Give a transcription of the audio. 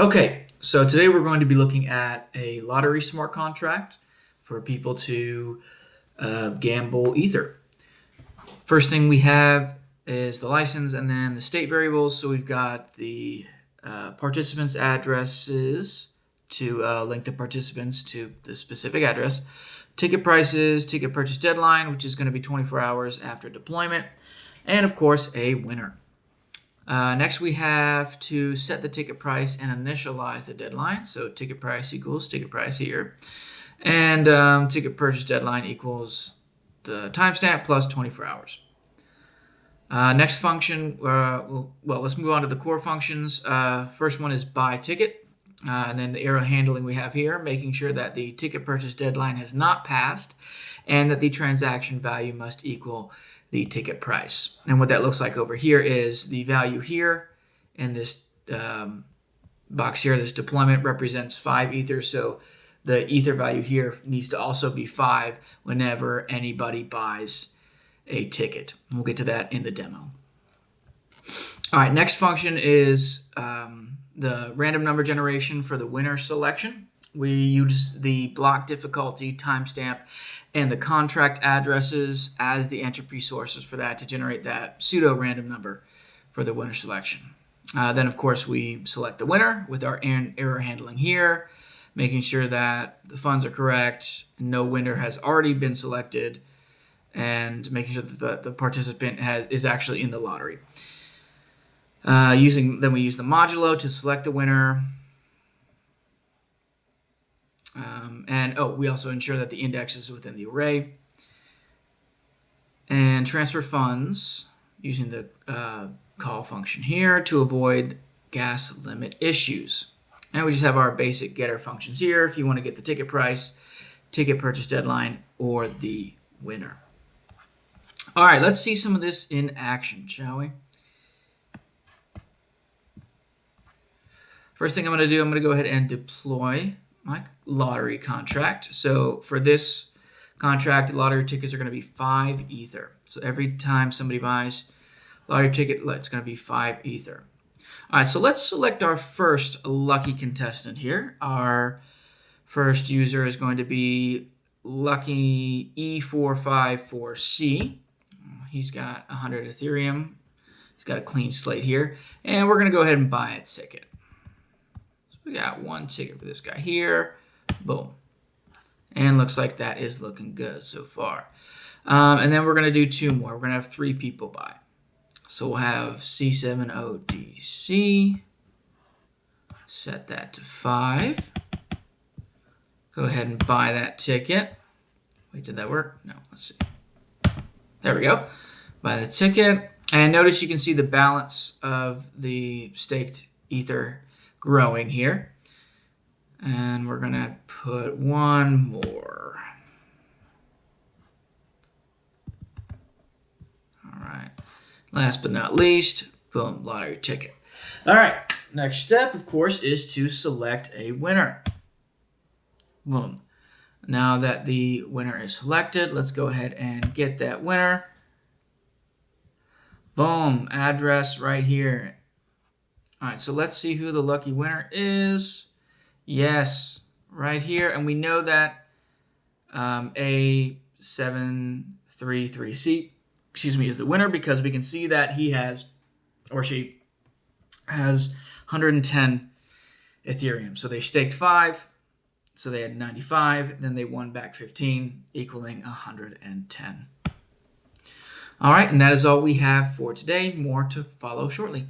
Okay, so today we're going to be looking at a lottery smart contract for people to gamble Ether. First thing we have is the license and then the state variables. So we've got the participants' addresses to link the participants to the specific address, ticket prices, ticket purchase deadline, which is going to be 24 hours after deployment, and of course a winner. Next, we have to set the ticket price and initialize the deadline. So ticket price equals ticket price here. And ticket purchase deadline equals the timestamp plus 24 hours. Next function, well, let's move on to the core functions. First one is buy ticket. And then the error handling we have here, making sure that the ticket purchase deadline has not passed and that the transaction value must equal the ticket price. And what that looks like over here is the value here in this box here, this deployment represents 5 Ether. So the Ether value here needs to also be 5 whenever anybody buys a ticket. We'll get to that in the demo. All right, next function is the random number generation for the winner selection. We use the block difficulty, timestamp, and the contract addresses as the entropy sources for that to generate that pseudo-random number for the winner selection. Then, of course, we select the winner with our error handling here, making sure that the funds are correct, no winner has already been selected, and making sure that the participant is actually in the lottery. Then we use the modulo to select the winner. We also ensure that the index is within the array. And transfer funds using the call function here to avoid gas limit issues. And we just have our basic getter functions here if you want to get the ticket price, ticket purchase deadline, or the winner. All right, let's see some of this in action, shall we? First thing I'm going to do, I'm going to go ahead and deploy my lottery contract. So for this contract, the lottery tickets are going to be 5 Ether. So every time somebody buys a lottery ticket, it's going to be 5 Ether. All right, so let's select our first lucky contestant here. Our first user is going to be lucky E454C. He's got 100 Ethereum. He's got a clean slate here. And we're going to go ahead and buy a ticket. We got 1 ticket for this guy here. Boom. And looks like that is looking good so far. And then we're going to do 2 more. We're going to have 3 people buy. So we'll have C7ODC. Set that to 5. Go ahead and buy that ticket. Wait, did that work? No, let's see. There we go. Buy the ticket. And notice you can see the balance of the staked Ether growing here. And we're going to put 1 more. All right. Last but not least, boom, lottery ticket. All right. Next step, of course, is to select a winner. Boom. Now that the winner is selected, let's go ahead and get that winner. Boom, address right here. All right, so let's see who the lucky winner is. Yes, right here. And we know that A733C, is the winner because we can see that he has, or she has 110 Ethereum. So they staked 5, so they had 95, then they won back 15, equaling 110. All right, and that is all we have for today. More to follow shortly.